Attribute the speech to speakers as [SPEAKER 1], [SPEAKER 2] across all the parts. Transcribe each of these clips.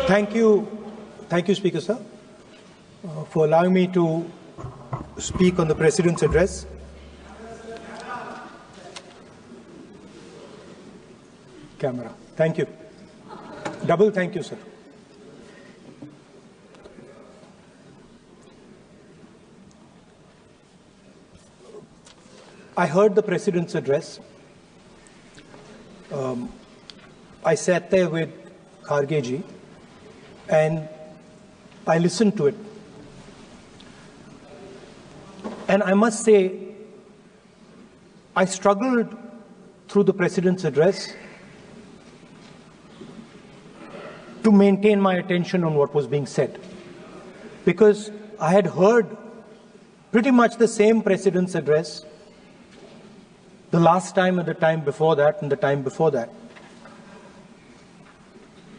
[SPEAKER 1] Thank you, Speaker Sir, for allowing me to speak on the President's address. Camera. Thank you. Double thank you, sir. I heard the President's address. I sat there with Kharge ji and I listened to it. And I must say, I struggled through the President's address to maintain my attention on what was being said, because I had heard pretty much the same President's address the last time and the time before that and the time before that.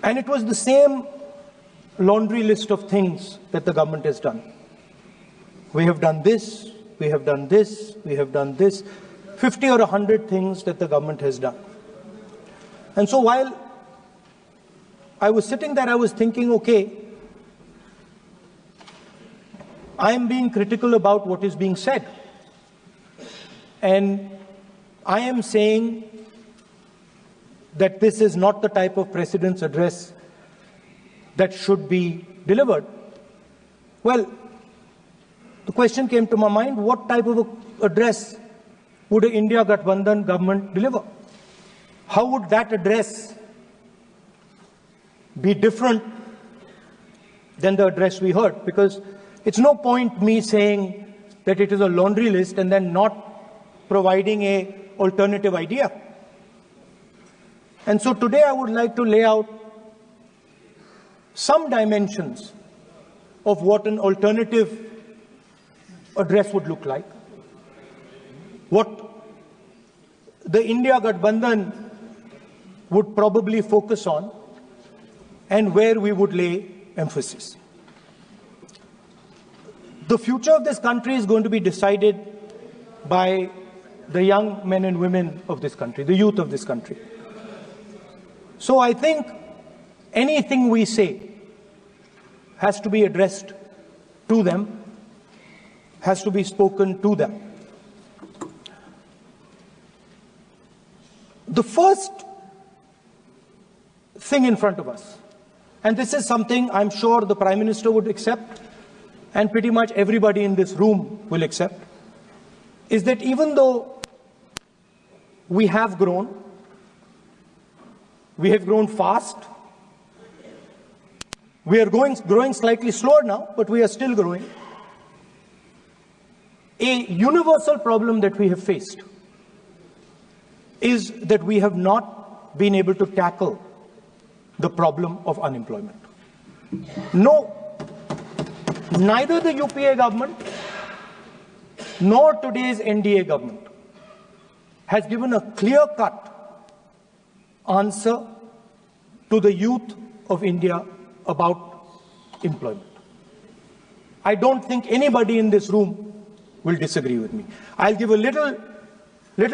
[SPEAKER 1] And it was the same laundry list of things that the government has done. We have done this, we have done this, we have done this, 50 or 100 things that the government has done. And so while I was sitting there, I was thinking, okay, I am being critical about what is being said. And I am saying that this is not the type of President's address that should be delivered. Well, the question came to my mind, what type of address would an India Gathbandhan government deliver? How would that address be different than the address we heard? Because it's no point me saying that it is a laundry list and then not providing an alternative idea. And so today I would like to lay out some dimensions of what an alternative address would look like, what the India Gathbandhan would probably focus on, and where we would lay emphasis. The future of this country is going to be decided by the young men and women of this country, the youth of this country. So I think anything we say has to be addressed to them, has to be spoken to them. The first thing in front of us, and this is something I'm sure the Prime Minister would accept and pretty much everybody in this room will accept, is that even though we have grown fast, we are growing slightly slower now, but we are still growing. A universal problem that we have faced is that we have not been able to tackle the problem of unemployment. No, neither the UPA government nor today's NDA government has given a clear-cut answer to the youth of India about employment. I don't think anybody in this room will disagree with me. I'll give a little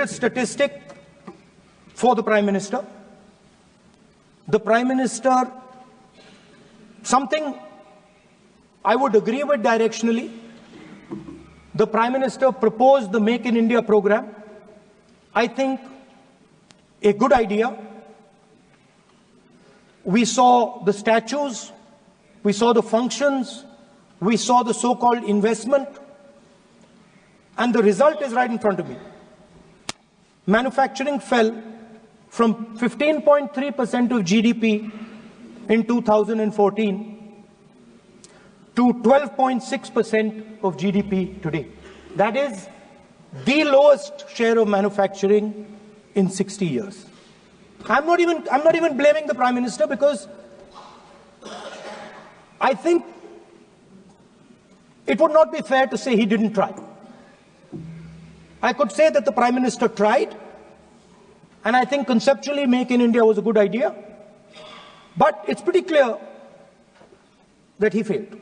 [SPEAKER 1] statistic for the Prime Minister. The Prime Minister, something I would agree with directionally. The Prime Minister proposed the Make in India program. I think a good idea. We saw the statues, we saw the functions, we saw the so-called investment, and the result is right in front of me. Manufacturing fell from 15.3% of GDP in 2014 to 12.6% of GDP today. That is the lowest share of manufacturing in 60 years. I'm not even blaming the Prime Minister, because I think it would not be fair to say he didn't try. I could say that the Prime Minister tried, and I think conceptually Make in India was a good idea, but it's pretty clear that he failed,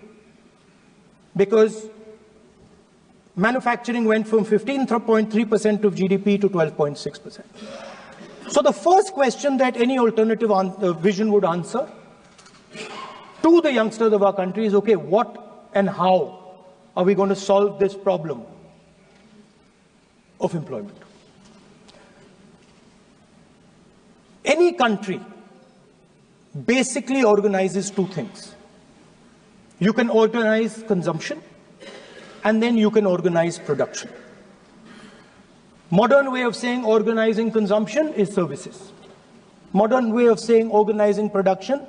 [SPEAKER 1] because manufacturing went from 15.3% of GDP to 12.6%. So the first question that any alternative vision would answer to the youngsters of our country is, okay, what and how are we going to solve this problem of employment? Any country basically organizes two things. You can organize consumption, and then you can organize production. Modern way of saying organizing consumption is services. Modern way of saying organizing production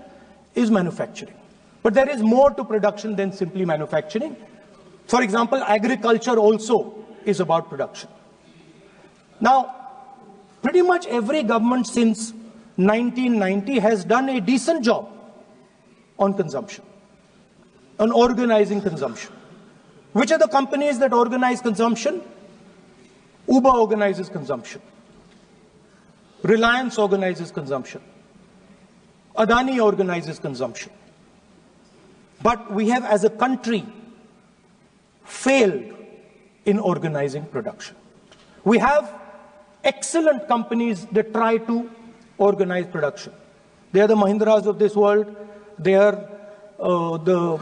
[SPEAKER 1] is manufacturing. But there is more to production than simply manufacturing. For example, agriculture also is about production. Now, pretty much every government since 1990 has done a decent job on consumption, on organizing consumption. Which are the companies that organize consumption? Uber organizes consumption. Reliance organizes consumption. Adani organizes consumption. But we have, as a country, failed in organizing production. We have excellent companies that try to organize production. They are the Mahindras of this world. They are the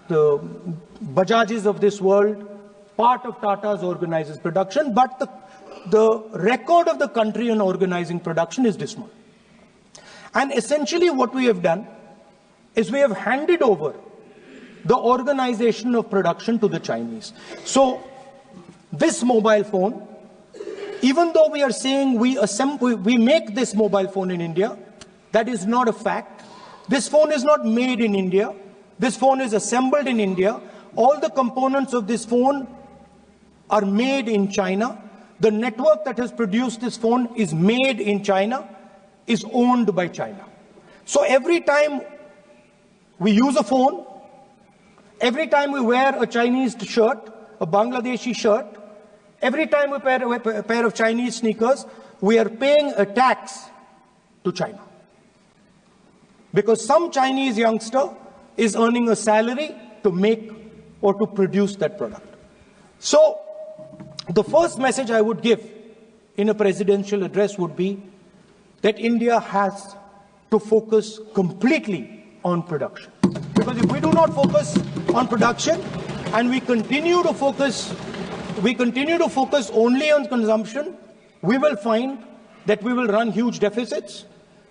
[SPEAKER 1] Bajajs of this world. Part of Tata's organizes production, but the record of the country in organizing production is dismal. And essentially what we have done is we have handed over the organization of production to the Chinese. So this mobile phone, even though we are saying we make this mobile phone in India, that is not a fact. This phone is not made in India. This phone is assembled in India. All the components of this phone are made in China. The network that has produced this phone is made in China, is owned by China. So every time we use a phone, every time we wear a Chinese shirt, a Bangladeshi shirt, every time we wear a pair of Chinese sneakers, we are paying a tax to China. Because some Chinese youngster is earning a salary to make or to produce that product. So the first message I would give in a presidential address would be that India has to focus completely on production. Because if we do not focus on production and we continue to focus only on consumption, we will find that we will run huge deficits,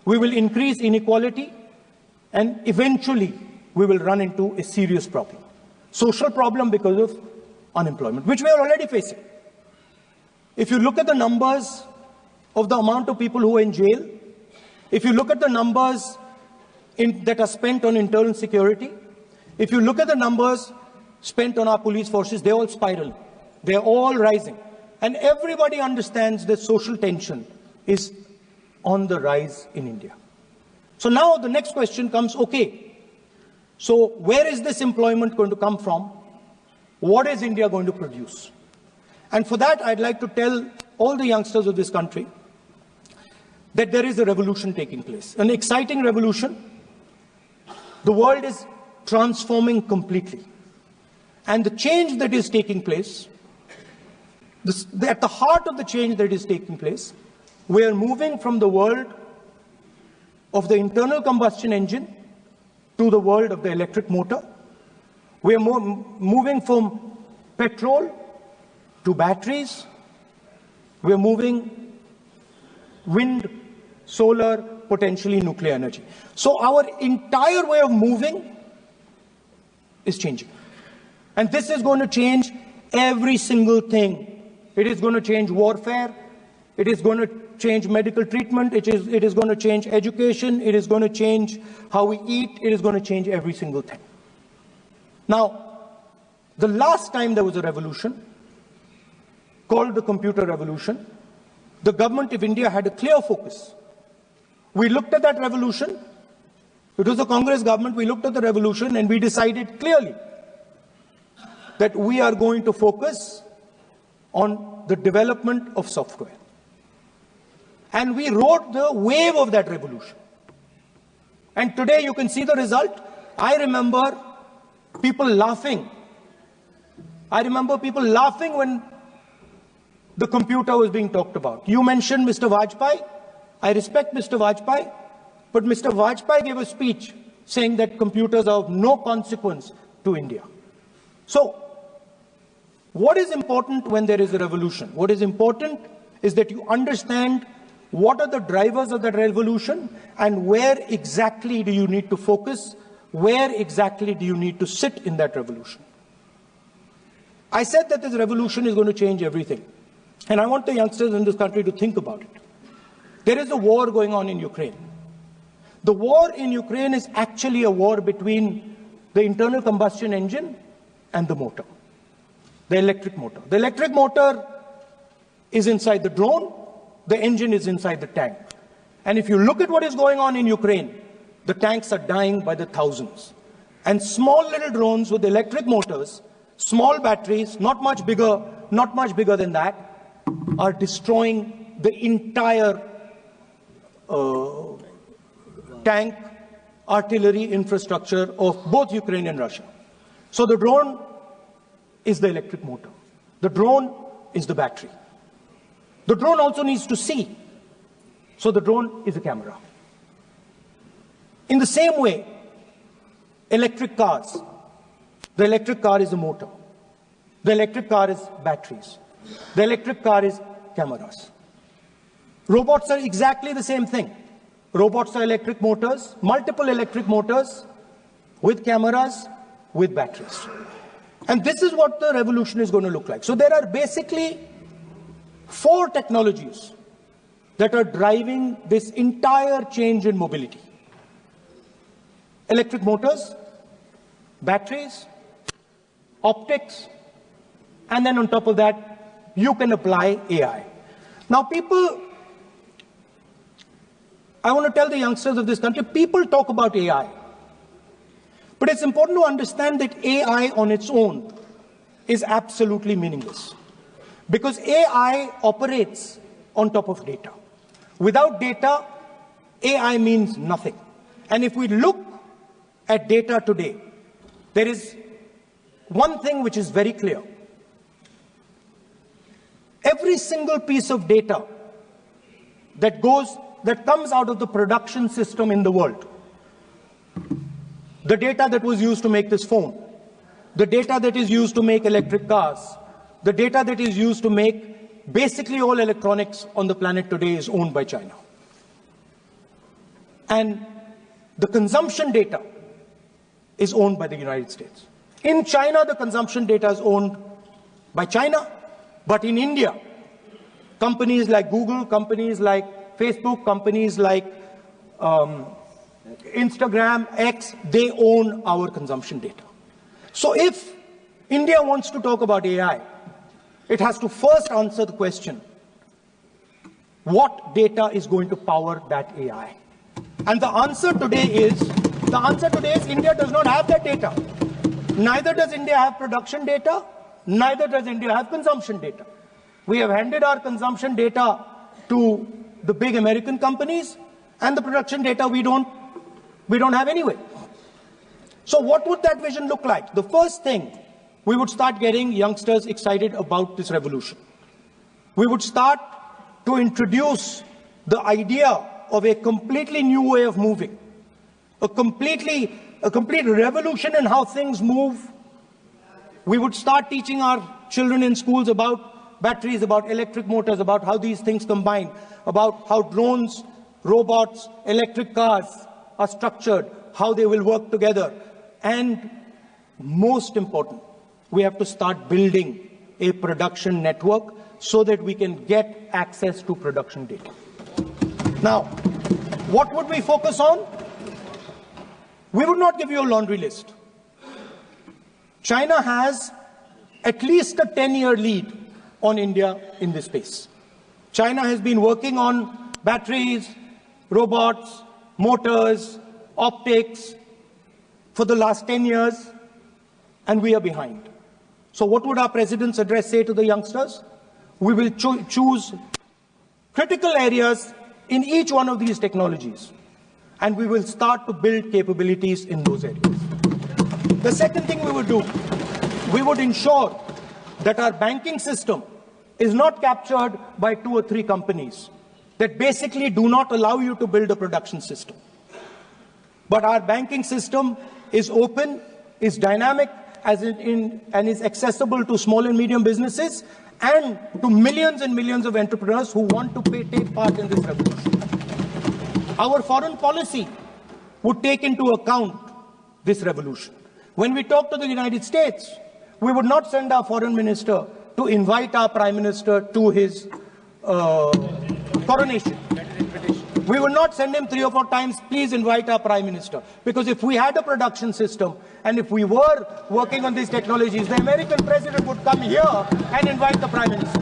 [SPEAKER 1] we will increase inequality, and eventually we will run into a serious problem. Social problem because of unemployment, which we are already facing. If you look at the numbers of the amount of people who are in jail, if you look at the numbers that are spent on internal security, if you look at the numbers spent on our police forces, they're all spiraling. They're all rising. And everybody understands that social tension is on the rise in India. So now the next question comes, okay, so where is this employment going to come from? What is India going to produce? And for that, I'd like to tell all the youngsters of this country that there is a revolution taking place, an exciting revolution. The world is transforming completely. And the change that is taking place, at the heart of the change that is taking place, we are moving from the world of the internal combustion engine to the world of the electric motor. We are moving from petrol to batteries. We are moving wind, solar, potentially nuclear energy. So our entire way of moving is changing. And this is going to change every single thing. It is going to change warfare. It is going to change medical treatment. It is going to change education. It is going to change how we eat. It is going to change every single thing. Now, the last time there was a revolution called the computer revolution, the government of India had a clear focus. We looked at that revolution. It was the Congress government. We looked at the revolution and we decided clearly that we are going to focus on the development of software. And we rode the wave of that revolution. And today you can see the result. I remember people laughing. I remember people laughing when the computer was being talked about. You mentioned Mr. Vajpayee. I respect Mr. Vajpayee, but Mr. Vajpayee gave a speech saying that computers are of no consequence to India. So, what is important when there is a revolution? What is important is that you understand what are the drivers of that revolution and where exactly do you need to focus, where exactly do you need to sit in that revolution. I said that this revolution is going to change everything. And I want the youngsters in this country to think about it. There is a war going on in Ukraine. The war in Ukraine is actually a war between the internal combustion engine and the motor, the electric motor. The electric motor is inside the drone, the engine is inside the tank. And if you look at what is going on in Ukraine, the tanks are dying by the thousands. And small little drones with electric motors, small batteries, not much bigger than that, are destroying the entire tank artillery infrastructure of both Ukraine and Russia. So the drone is the electric motor. The drone is the battery. The drone also needs to see. So the drone is a camera. In the same way, electric cars. The electric car is a motor. The electric car is batteries. The electric car is cameras. Robots are exactly the same thing. Robots are electric motors, multiple electric motors with cameras, with batteries. And this is what the revolution is going to look like. So there are basically 4 technologies that are driving this entire change in mobility. Electric motors, batteries, optics, and then on top of that, you can apply AI. Now I want to tell the youngsters of this country, people talk about AI. But it's important to understand that AI on its own is absolutely meaningless. Because AI operates on top of data. Without data, AI means nothing. And if we look at data today, there is one thing which is very clear. Every single piece of data that comes out of the production system in the world, the data that was used to make this phone, the data that is used to make electric cars, the data that is used to make basically all electronics on the planet today is owned by China. And the consumption data is owned by the United States. In China, the consumption data is owned by China, but in India, companies like Google, companies like Facebook, companies like Instagram, X, they own our consumption data. So if India wants to talk about AI, it has to first answer the question, what data is going to power that AI? And the answer today is India does not have that data. Neither does India have production data, neither does India have consumption data. We have handed our consumption data to the big American companies, and the production data we don't have anyway. So what would that vision look like? The first thing, we would start getting youngsters excited about this revolution. We would start to introduce the idea of a completely new way of moving, a complete revolution in how things move. We would start teaching our children in schools about batteries, about electric motors, about how these things combine, about how drones, robots, electric cars are structured, how they will work together. And most important, we have to start building a production network so that we can get access to production data. Now, what would we focus on? We would not give you a laundry list. China has at least a 10-year lead on India in this space. China has been working on batteries, robots, motors, optics for the last 10 years, and we are behind. So what would our president's address say to the youngsters? We will choose critical areas in each one of these technologies, and we will start to build capabilities in those areas. The second thing we would do, we would ensure that our banking system is not captured by 2 or 3 companies that basically do not allow you to build a production system. But our banking system is open, is dynamic, and is accessible to small and medium businesses and to millions and millions of entrepreneurs who want to take part in this revolution. Our foreign policy would take into account this revolution. When we talk to the United States, we would not send our foreign minister to invite our prime minister to his coronation. We would not send him 3 or 4 times, please invite our prime minister. Because if we had a production system and if we were working on these technologies, the American president would come here and invite the prime minister.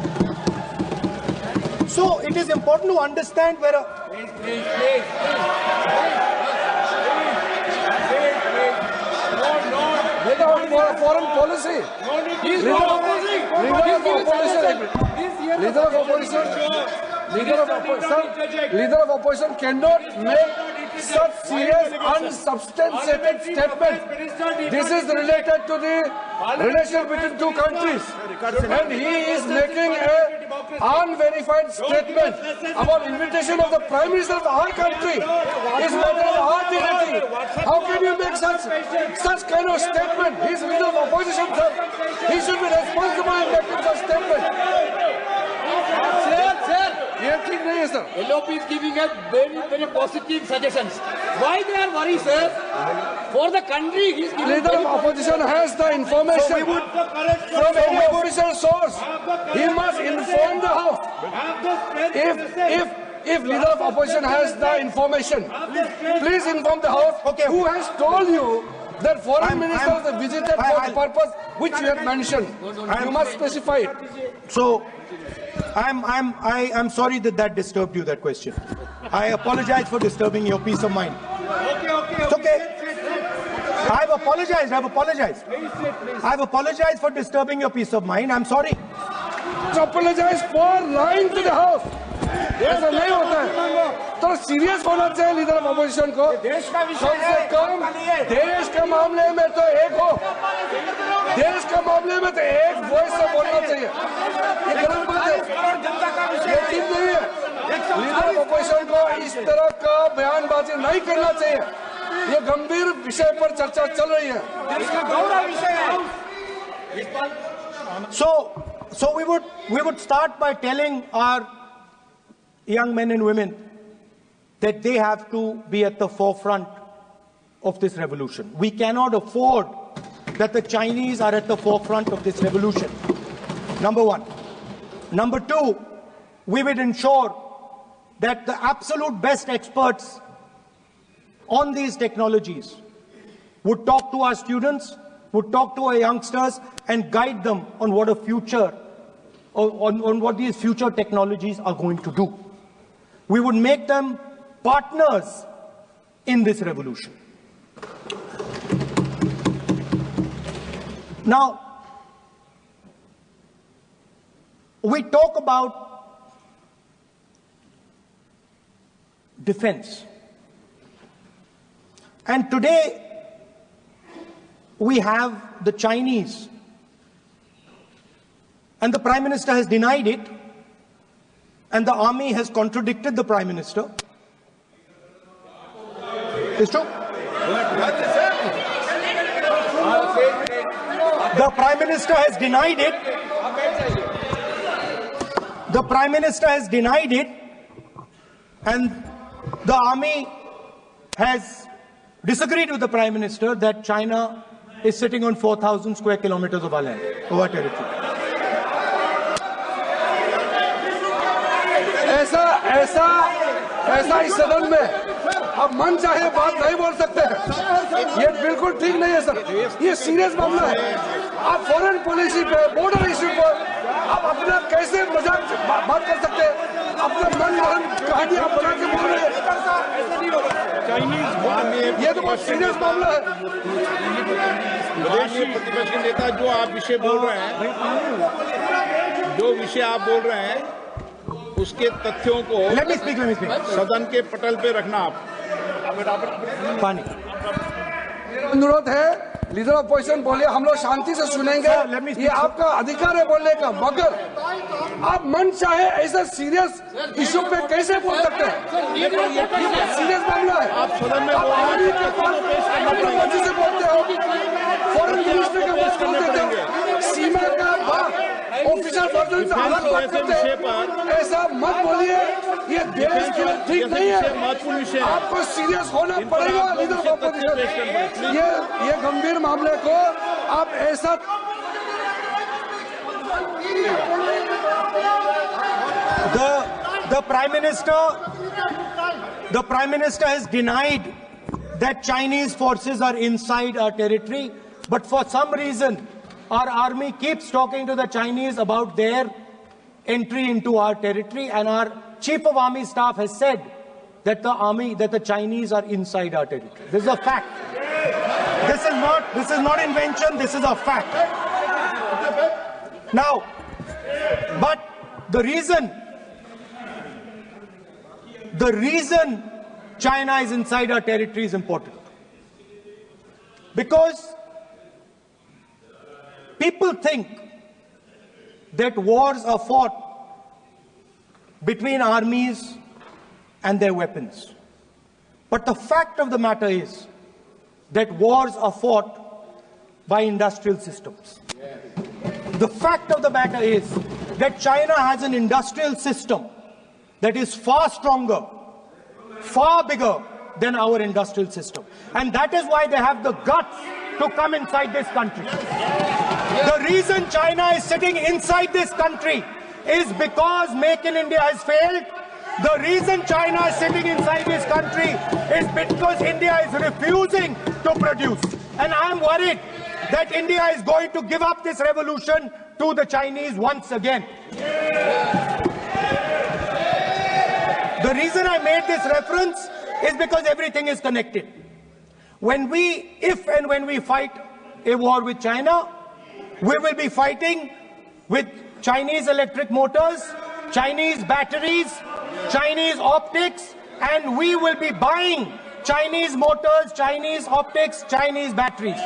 [SPEAKER 1] So it is important to understand where
[SPEAKER 2] foreign policy. Leader of opposition cannot make such serious unsubstantiated statements. This is related to the relation between 2 countries, and he is making an unverified statement about invitation of the Prime Minister of our country. Is matter of our dignity. How can you make such kind of statement? He is leader of opposition, sir. He should be responsible in making such statement.
[SPEAKER 3] Sir, LOP is giving us very positive suggestions. Why they are worried, sir? For the country, he is giving.
[SPEAKER 2] Leader of opposition has the information from any official source. He must inform the House. If leader of opposition has the information, please inform the House.
[SPEAKER 1] Okay.
[SPEAKER 2] Who has told you that foreign ministers visited for the purpose which you have mentioned? You must specify it.
[SPEAKER 1] So, I'm sorry that disturbed you, that question. I apologize for disturbing your peace of mind. It's okay. I've apologized. I've apologized for disturbing your peace of mind. I'm sorry.
[SPEAKER 2] Apologize for lying to the House. ऐसा नहीं होता है. तो serious होना चाहिए leader of opposition को. कम से कम देश के मामले में तो एक हो. देश के मामले में तो एक वॉइस से बोलना चाहिए. ये गलत बात है. ये ठीक नहीं है. लीडर ऑफ अपोजिशन को इस तरह का बयानबाजी नहीं करना चाहिए. ये गंभीर विषय पर चर्चा चल रही है.
[SPEAKER 1] So we would start by telling our young men and women that they have to be at the forefront of this revolution. We cannot afford that the Chinese are at the forefront of this revolution. Number 1. Number 2, we will ensure that the absolute best experts on these technologies would talk to our students, would talk to our youngsters and guide them on what a future, on what these future technologies are going to do. We would make them partners in this revolution. Now, we talk about defense. And today, we have the Chinese. And the Prime Minister has denied it. And the army has contradicted the Prime Minister. It's true. The Prime Minister has denied it. The Prime Minister has denied it. And the army has disagreed with the Prime Minister that China is sitting on 4,000 square kilometers of our land, of our territory.
[SPEAKER 2] ऐसा इस सदन में अब मन चाहे बात नहीं बोल सकते हैं. ये बिल्कुल ठीक नहीं है सर. ये सीरियस मामला है. आप फॉरेन पॉलिसी पे, बॉर्डर इश्यू पर आप अपना कैसे मजाक बात कर सकते हैं? अपना मन कहानी आप बना के बोल रहे हैं. ये तो बहुत सीरियस मामला है.
[SPEAKER 4] विदेशी प्रतिपक्ष के नेता जो आप विषय बोल रहे हैं, जो विषय आप बोल रहे हैं, उसके तथ्यों को
[SPEAKER 1] Let me speak.
[SPEAKER 4] सदन के पटल पे रखना. आप
[SPEAKER 1] पानी.
[SPEAKER 2] अनुरोध है लीडर ऑफ पोजिशन बोलिए, हम लोग शांति से सुनेंगे, ये आपका अधिकार है बोलने का, मगर आप मन चाहे ऐसा सीरियस इशू पे कैसे बोल सकते हैं? सीरियस मामला है,
[SPEAKER 4] आप सदन में
[SPEAKER 2] आर्मी के पास से बोलते हो, फॉरेन मिनिस्टर के पास बोल देते हो, सीमा का ऑफिसर वर्जन से अलग बात करते हैं, ऐसा मत बोलिए, ये देश के लिए ठीक नहीं है। आपको सीरियस होना पड़ेगा लीडर ऑफ ऑपोजिशन, ये गंभीर मामले को आप ऐसा
[SPEAKER 1] The Prime Minister has denied that Chinese forces are inside our territory, but for some reason our army keeps talking to the Chinese about their entry into our territory, and our Chief of Army Staff has said that the Chinese are inside our territory. This is a fact. This is not invention, this is a fact. Now, but the reason China is inside our territory is important. Because people think that wars are fought between armies and their weapons. But the fact of the matter is that wars are fought by industrial systems. The fact of the matter is that China has an industrial system that is far stronger, far bigger than our industrial system. And that is why they have the guts to come inside this country. The reason China is sitting inside this country is because Make in India has failed. The reason China is sitting inside this country is because India is refusing to produce. And I am worried that India is going to give up this revolution to the Chinese once again. The reason I made this reference is because everything is connected. If and when we fight a war with China, we will be fighting with Chinese electric motors, Chinese batteries, Chinese optics, and we will be buying Chinese motors, Chinese optics, Chinese batteries.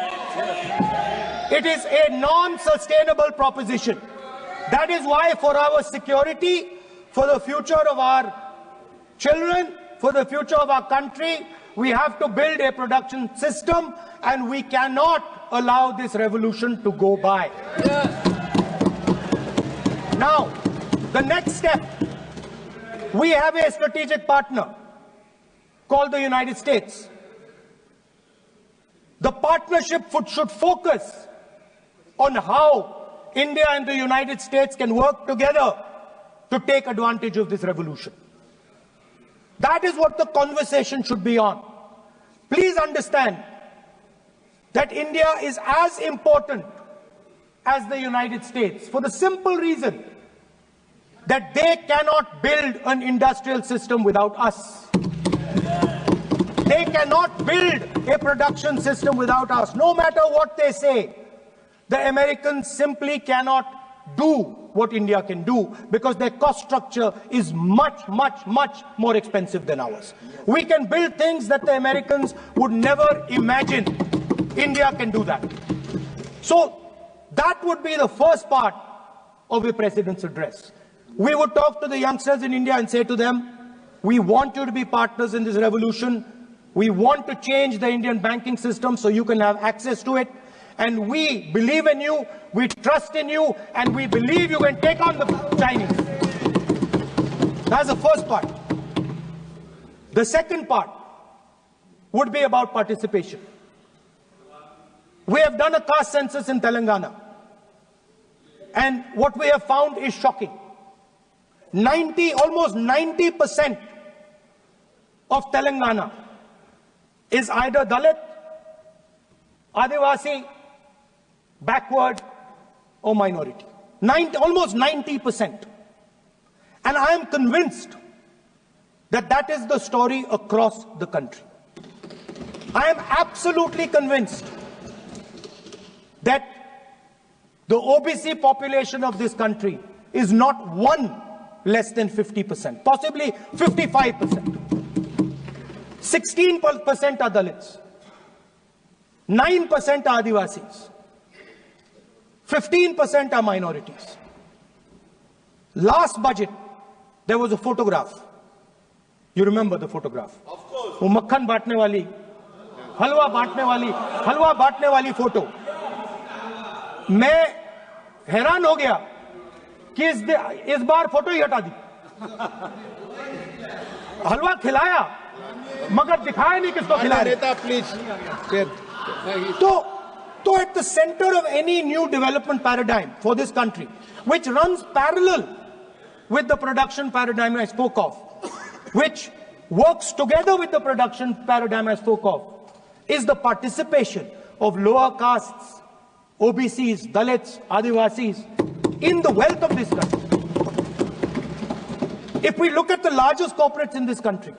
[SPEAKER 1] It is a non-sustainable proposition. That is why for our security, for the future of our children, for the future of our country, we have to build a production system, and we cannot allow this revolution to go by. Now, the next step, we have a strategic partner called the United States. The partnership should focus on how India and the United States can work together to take advantage of this revolution. That is what the conversation should be on. Please understand that India is as important as the United States for the simple reason that they cannot build an industrial system without us. They cannot build a production system without us. No matter what they say, the Americans simply cannot do what India can do because their cost structure is much, much, much more expensive than ours. We can build things that the Americans would never imagine. India can do that. So that would be the first part of the President's address. We would talk to the youngsters in India and say to them, we want you to be partners in this revolution. We want to change the Indian banking system so you can have access to it. And we believe in you, we trust in you, and we believe you can take on the Chinese. That's the first part. The second part would be about participation. We have done a caste census in Telangana, and what we have found is shocking. Almost 90% of Telangana is either Dalit, Adivasi, backward, or minority. Almost 90%. And I am convinced that that is the story across the country. I am absolutely convinced that the OBC population of this country is not one less than 50%, possibly 55%. 16% are Dalits. 9% are Adivasis. 15% are minorities. Last budget, there was a photograph. You remember the photograph? Of course. वो मक्खन बांटने वाली, हलवा बांटने वाली photo. मैं हैरान हो गया कि इस बार फोटो ही हटा दी. हलवा खिलाया मगर दिखाया नहीं किसको खिलाया.
[SPEAKER 4] नेता please.
[SPEAKER 1] So at the center of any new development paradigm for this country, which runs parallel with the production paradigm I spoke of, which works together with the production paradigm I spoke of, is the participation of lower castes, OBCs, Dalits, Adivasis in the wealth of this country. If we look at the largest corporates in this country,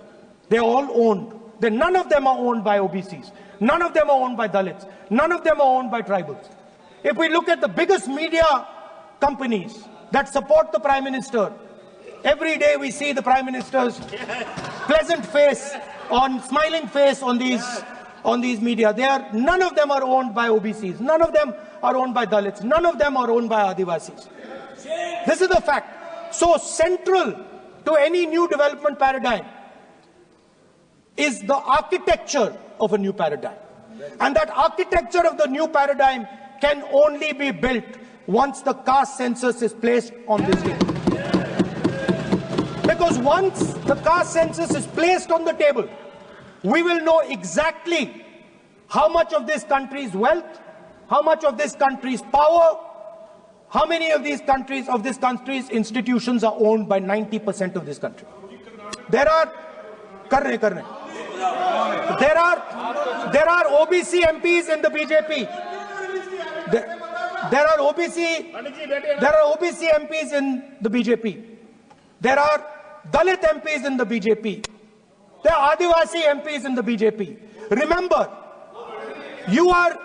[SPEAKER 1] they're all owned. None of them are owned by OBCs. None of them are owned by Dalits. None of them are owned by tribals. If we look at the biggest media companies that support the Prime Minister, every day we see the Prime Minister's pleasant face, smiling face on these media. None of them are owned by OBCs. None of them are owned by Dalits. None of them are owned by Adivasis. This is the fact. So central to any new development paradigm is the architecture of a new paradigm. And that architecture of the new paradigm can only be built once the caste census is placed on this table. Because once the caste census is placed on the table, we will know exactly how much of this country's wealth, how much of this country's power, how many of this country's institutions are owned by 90% of this country. There are OBC MPs in the BJP. There are OBC MPs in the BJP. There are Dalit MPs in the BJP. There are Adivasi MPs in the BJP. Remember, you are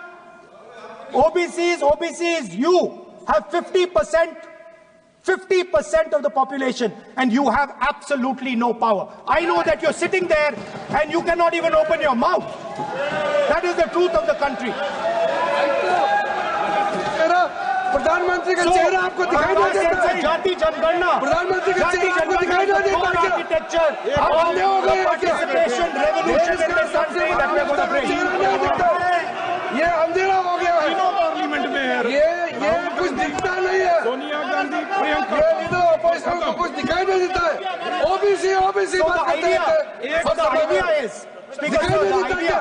[SPEAKER 1] OBCs, you have 50% of the population, and you have absolutely no power. I know that you're sitting there and you cannot even open your mouth. That is the truth of the country.
[SPEAKER 2] प्रधानमंत्री का चेहरा आपको दिखाई नहीं देता है.
[SPEAKER 1] जाति जनगणना,
[SPEAKER 2] प्रधानमंत्री का चेहरा आपको दिखाई नहीं देता है.
[SPEAKER 1] Architecture, participation, revolution in this country that we are going to bring.
[SPEAKER 2] ये अंधेरा हो गया है.
[SPEAKER 4] पार्लियामेंट में है.
[SPEAKER 2] ये कुछ दिखता नहीं है.
[SPEAKER 4] सोनिया गांधी, प्रियंका,
[SPEAKER 2] ये लीडर ऑपोजिशन को कुछ दिखाई नहीं देता है. ओबीसी बात करते हैं.
[SPEAKER 1] So the idea is, Speaker, the idea.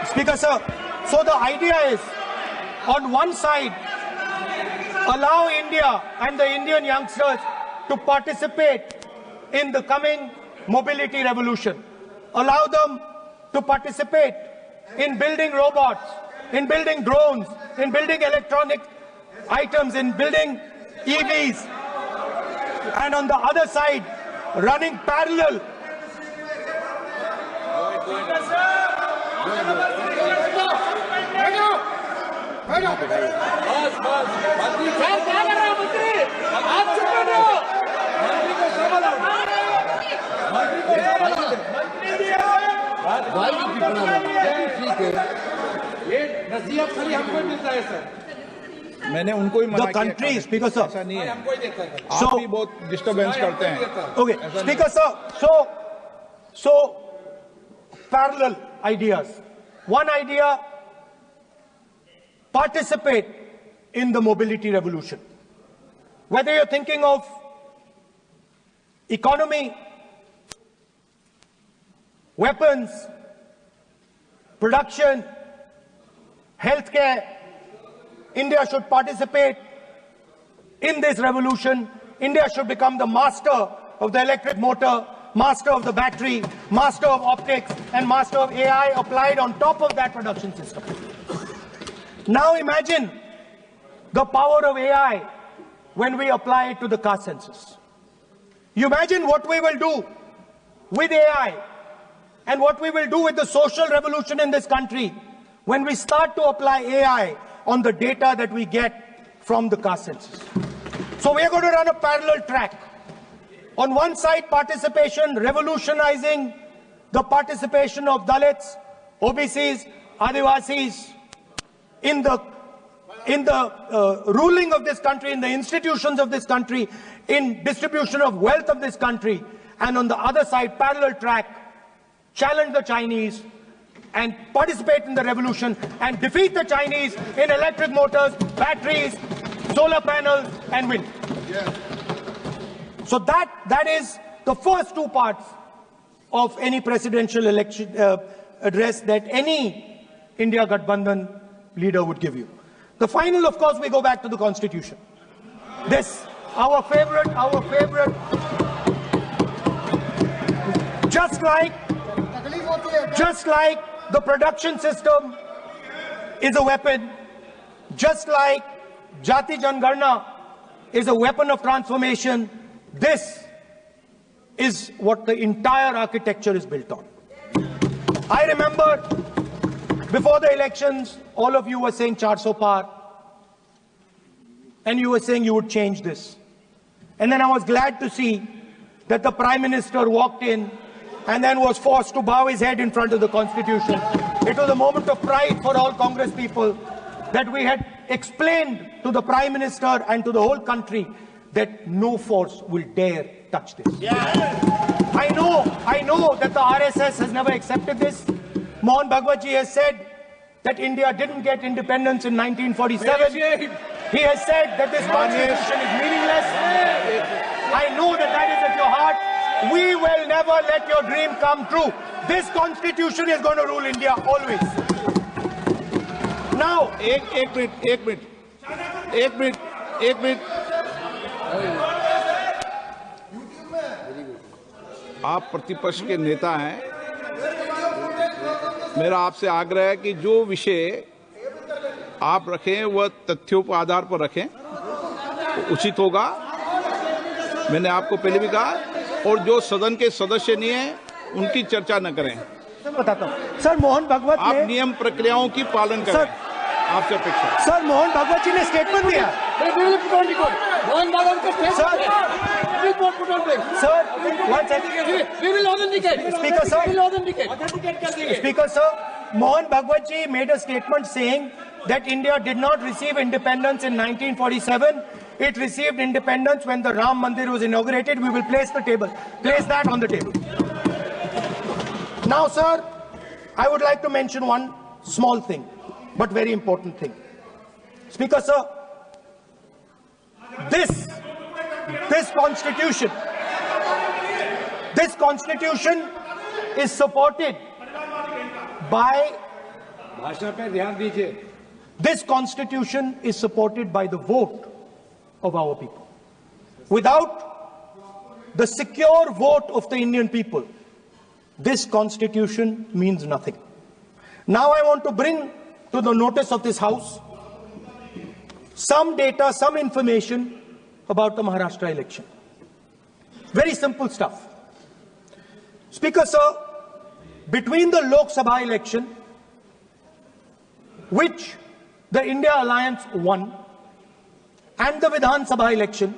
[SPEAKER 1] Speaker, sir. So the idea is, on one side, allow India and the Indian youngsters to participate in the coming mobility revolution. Allow them to participate in building robots, in building drones, in building electronic items, in building EVs. And on the other side, running parallel.
[SPEAKER 4] मैंने उनको ही मना किया.
[SPEAKER 1] The country, Speaker sir.
[SPEAKER 4] ऐसा नहीं है. आप भी बहुत डिस्टर्बेंस करते हैं.
[SPEAKER 1] Okay, Speaker sir. So parallel ideas. One idea, participate in the mobility revolution. Whether you're thinking of economy, weapons, production, healthcare, India should participate in this revolution. India should become the master of the electric motor, master of the battery, master of optics, and master of AI applied on top of that production system. Now imagine the power of AI when we apply it to the caste census. You imagine what we will do with AI and what we will do with the social revolution in this country when we start to apply AI on the data that we get from the caste census. So we are going to run a parallel track. On one side, participation, revolutionizing the participation of Dalits, OBCs, Adivasis in the ruling of this country, in the institutions of this country, in distribution of wealth of this country. And on the other side, parallel track, challenge the Chinese and participate in the revolution and defeat the Chinese in electric motors, batteries, solar panels and wind. Yeah. So that is the first two parts of any presidential election address that any India Gathbandhan leader would give you. The final, of course, we go back to the Constitution. This, our favorite, just like the production system is a weapon, just like Jati Jangarna is a weapon of transformation, this is what the entire architecture is built on. I remember before the elections, all of you were saying 400 par, and you were saying you would change this. And then I was glad to see that the Prime Minister walked in and then was forced to bow his head in front of the Constitution. It was a moment of pride for all Congress people that we had explained to the Prime Minister and to the whole country that no force will dare touch this. Yeah. I know that the RSS has never accepted this. Mohan Bhagwatji has said that India didn't get independence in 1947. He has said that this constitution is meaningless. I know that that is at your heart. We will never let your dream come true. This constitution is going to rule India always. Now,
[SPEAKER 4] एक minute आप प्रतिपक्ष के नेता हैं, मेरा आपसे आग्रह है कि जो विषय आप रखें वह तथ्यों के आधार पर रखें, तो उचित होगा। मैंने आपको पहले भी कहा, और जो सदन के सदस्य नहीं हैं उनकी चर्चा न करें।
[SPEAKER 1] सर बताता हूं, सर मोहन भागवत
[SPEAKER 4] आप नियम प्रक्रियाओं की पालन करें, आपसे अपेक्षा।
[SPEAKER 1] सर मोहन भागवत जी ने स्टेटमेंट दिया।
[SPEAKER 3] मोहन भागवत का
[SPEAKER 1] Speaker sir, Mohan Bhagwat ji made a statement saying that India did not receive independence in 1947. It received independence when the Ram Mandir was inaugurated. We will place that on the table. Now, sir, I would like to mention one small thing, but very important thing. Speaker sir, this constitution is supported by this constitution is supported by the vote of our people. Without the secure vote of the Indian people, this constitution means nothing. Now I want to bring to the notice of this House some data, some information about the Maharashtra election. Very simple stuff. Speaker sir, between the Lok Sabha election, which the India Alliance won, and the Vidhan Sabha election,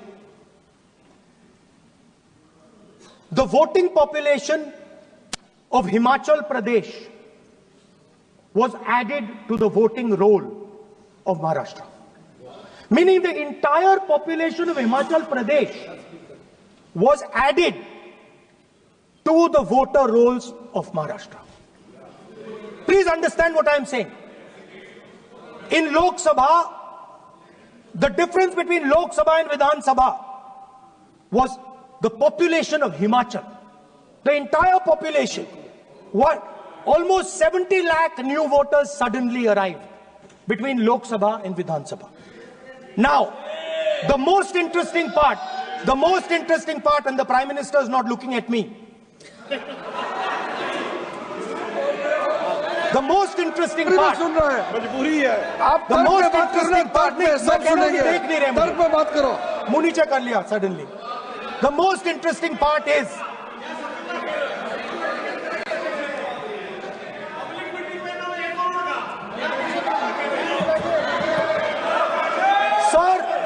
[SPEAKER 1] the voting population of Himachal Pradesh was added to the voting roll of Maharashtra. Meaning the entire population of Himachal Pradesh was added to the voter rolls of Maharashtra. Please understand what I am saying. In Lok Sabha, the difference between Lok Sabha and Vidhan Sabha was the population of Himachal. The entire population. What? Almost 70 lakh new voters suddenly arrived between Lok Sabha and Vidhan Sabha. Now, the most interesting part, and the Prime Minister is not looking at me. The most interesting part, मुंह नीचे कर लिया suddenly. The most interesting part is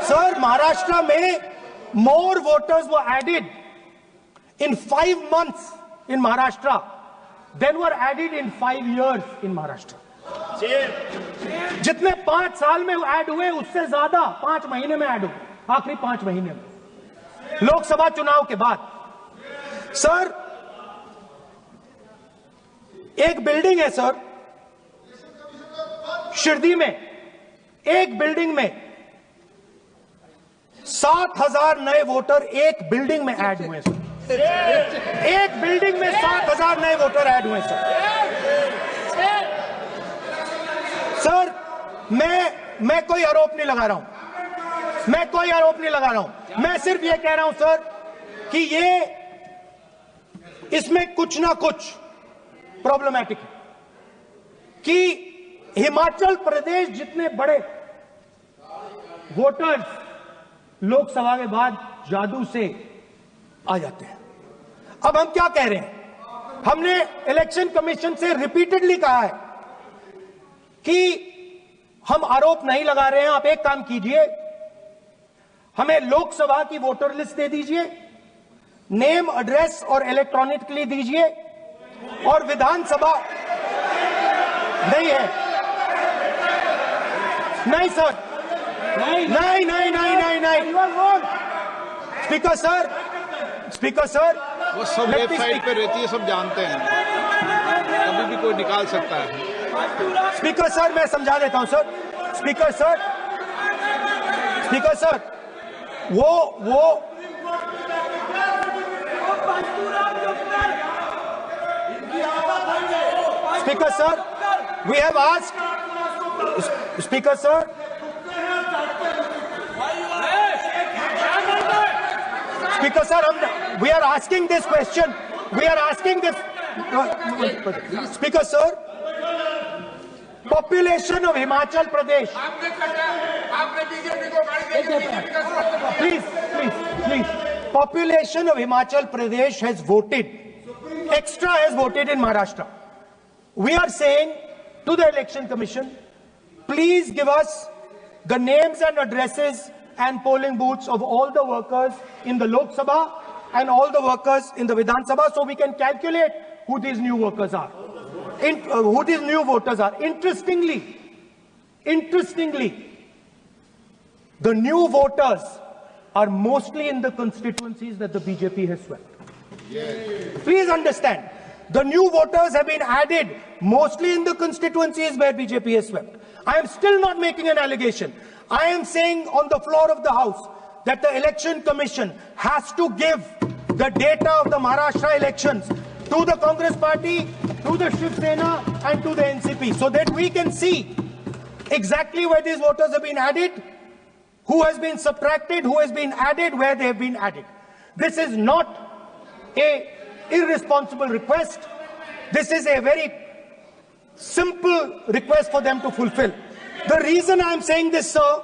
[SPEAKER 1] Sir, Maharashtra mein more voters were added in 5 months in Maharashtra than were added in 5 years in Maharashtra. जितने 5 साल में add हुए उससे ज्यादा 5 महीने में ऐड हुए, आखिरी 5 महीने में लोकसभा चुनाव के बाद। सर, एक बिल्डिंग है सर शिरडी में, एक बिल्डिंग में 7,000 नए वोटर एक बिल्डिंग में ऐड हुए सर। एक बिल्डिंग में 7,000 नए वोटर ऐड हुए सर। मैं कोई आरोप नहीं लगा रहा हूं, मैं कोई आरोप नहीं लगा रहा हूं, मैं सिर्फ ये कह रहा हूं सर कि इसमें कुछ ना कुछ प्रॉब्लमैटिक है कि हिमाचल प्रदेश जितने बड़े वोटर्स लोकसभा के बाद जादू से आ जाते हैं। अब हम क्या कह रहे हैं, हमने इलेक्शन कमीशन से रिपीटेडली कहा है कि हम आरोप नहीं लगा रहे हैं, आप एक काम कीजिए, हमें लोकसभा की वोटर लिस्ट दे दीजिए, नेम एड्रेस और इलेक्ट्रॉनिकली दीजिए, और विधानसभा नहीं है। नहीं सर, नहीं नहीं नहीं नहीं नहीं नहीं स्पीकर सर
[SPEAKER 4] वो सब वेबसाइट पे रहती है, सब जानते हैं, कभी भी कोई निकाल सकता है।
[SPEAKER 1] स्पीकर सर, मैं समझा देता हूं सर। स्पीकर सर वो speaker sir, we have asked, speaker sir, Speaker sir, we are asking this question. We are asking this. Speaker sir, population of Himachal Pradesh. Please. Population of Himachal Pradesh has voted. Extra has voted in Maharashtra. We are saying to the Election Commission, please give us the names and addresses and polling booths of all the workers in the Lok Sabha and all the workers in the Vidhan Sabha, so we can calculate who these new workers are, who these new voters are. Interestingly, the new voters are mostly in the constituencies that the BJP has swept. Please understand, the new voters have been added mostly in the constituencies where BJP has swept. I am still not making an allegation. I am saying on the floor of the House that the Election Commission has to give the data of the Maharashtra elections to the Congress Party, to the Shiv Sena and to the NCP, so that we can see exactly where these voters have been added, who has been subtracted, who has been added, where they have been added. This is not an irresponsible request. This is a very simple request for them to fulfill. The reason I am saying this, sir,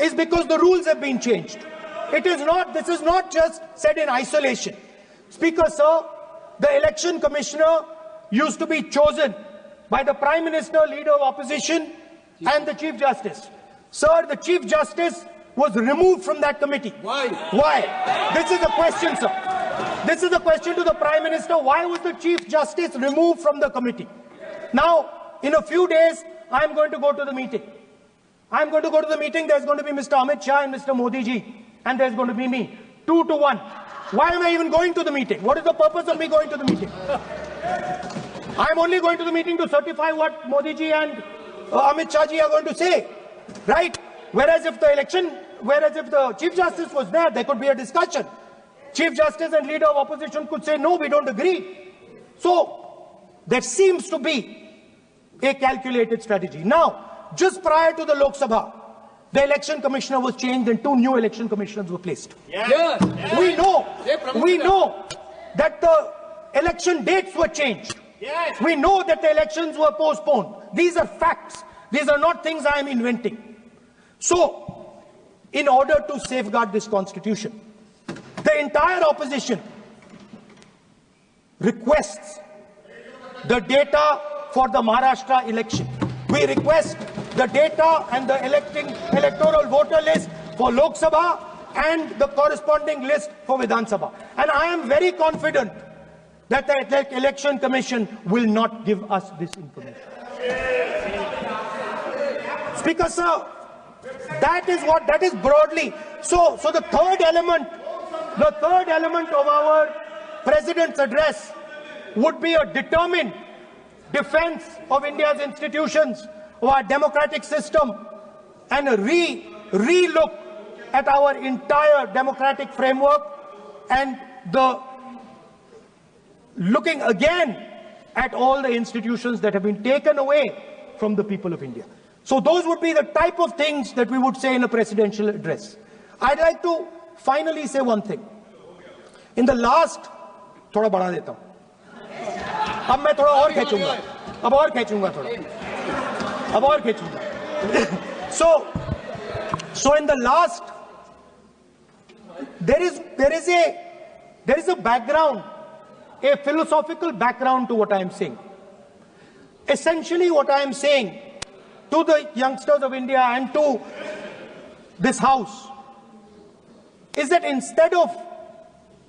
[SPEAKER 1] is because the rules have been changed. This is not just said in isolation. Speaker, sir, the election commissioner used to be chosen by the Prime Minister, Leader of Opposition, and the Chief Justice. Sir, the Chief Justice was removed from that committee.
[SPEAKER 3] Why?
[SPEAKER 1] Why? This is the question, sir. This is the question to the Prime Minister. Why was the Chief Justice removed from the committee? Now, in a few days, I am going to go to the meeting. I am going to go to the meeting. There's going to be Mr. Amit Shah and Mr. Modi ji. And there's going to be me. 2 to 1. Why am I even going to the meeting? What is the purpose of me going to the meeting? I'm only going to the meeting to certify what Modi ji and Amit Shah ji are going to say. Right? Whereas if the Chief Justice was there, there could be a discussion. Chief Justice and Leader of Opposition could say, no, we don't agree. So, there seems to be a calculated strategy. Now, just prior to the Lok Sabha, the election commissioner was changed and 2 new election commissioners were placed.
[SPEAKER 3] Yes.
[SPEAKER 1] We know that the election dates were changed.
[SPEAKER 3] Yes.
[SPEAKER 1] We know that the elections were postponed. These are facts. These are not things I am inventing. So, in order to safeguard this constitution, The entire opposition requests the data for the Maharashtra election. We request the data and the electoral voter list for Lok Sabha and the corresponding list for Vidhan Sabha. And I am very confident that the Election Commission will not give us this information. Speaker sir, that is broadly. So the third element of our President's address would be a determined defense of India's institutions, of our democratic system, and a re-look at our entire democratic framework, and the looking again at all the institutions that have been taken away from the people of India. So those would be the type of things that we would say in a presidential address. I'd like to finally say one thing. In the last, थोड़ा बढ़ा देता हूँ. अब मैं थोड़ा और खींचूंगा. अब और खींचूंगा थोड़ा. अब और खींचूंगा. So in the last, there is a background, a philosophical background to what I am saying. Essentially, what I am saying to the youngsters of India and to this House is that instead of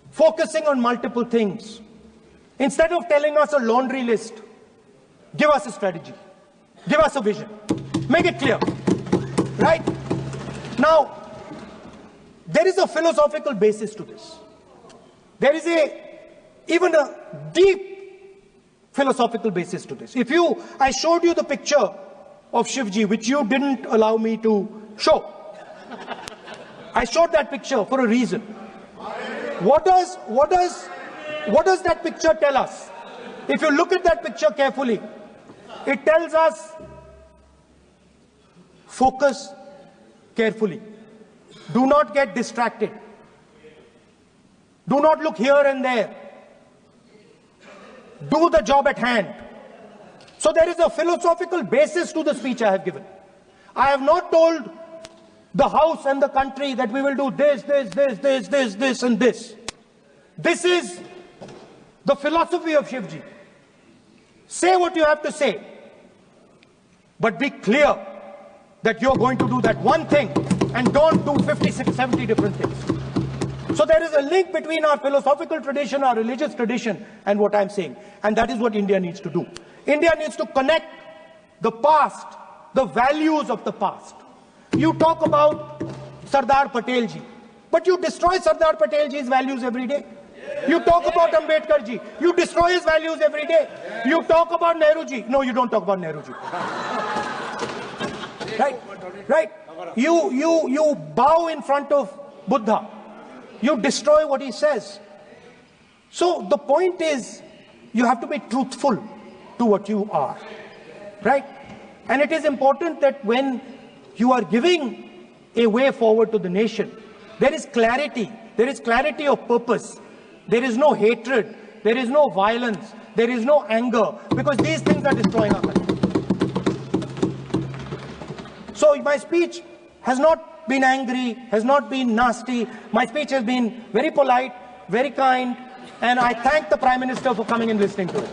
[SPEAKER 1] focusing on multiple things, instead of telling us a laundry list, give us a strategy, give us a vision, make it clear, right? Now, there is a philosophical basis to this. There is even a deep philosophical basis to this. I showed you the picture of Shivji, which you didn't allow me to show. I showed that picture for a reason. What does that picture tell us? If you look at that picture carefully, it tells us focus carefully. Do not get distracted. Do not look here and there. Do the job at hand. So there is a philosophical basis to the speech I have given. I have not told the House and the country that we will do this, and this. This is the philosophy of Shivji. Say what you have to say, but be clear that you're going to do that one thing and don't do 56, 70 different things. So there is a link between our philosophical tradition, our religious tradition, and what I'm saying. And that is what India needs to do. India needs to connect the past, the values of the past. You talk about Sardar Patel ji, but you destroy Sardar Patel ji's values every day. You talk about Ambedkar ji, you destroy his values every day. You talk about Nehru ji. No, you don't talk about Nehru ji. Right? You bow in front of Buddha. You destroy what he says. So the point is, you have to be truthful to what you are, right? And it is important that when you are giving a way forward to the nation, there is clarity of purpose. There is no hatred, there is no violence, there is no anger, because these things are destroying our country. So my speech has not been angry, has not been nasty. My speech has been very polite, very kind, and I thank the Prime Minister for coming and listening to it.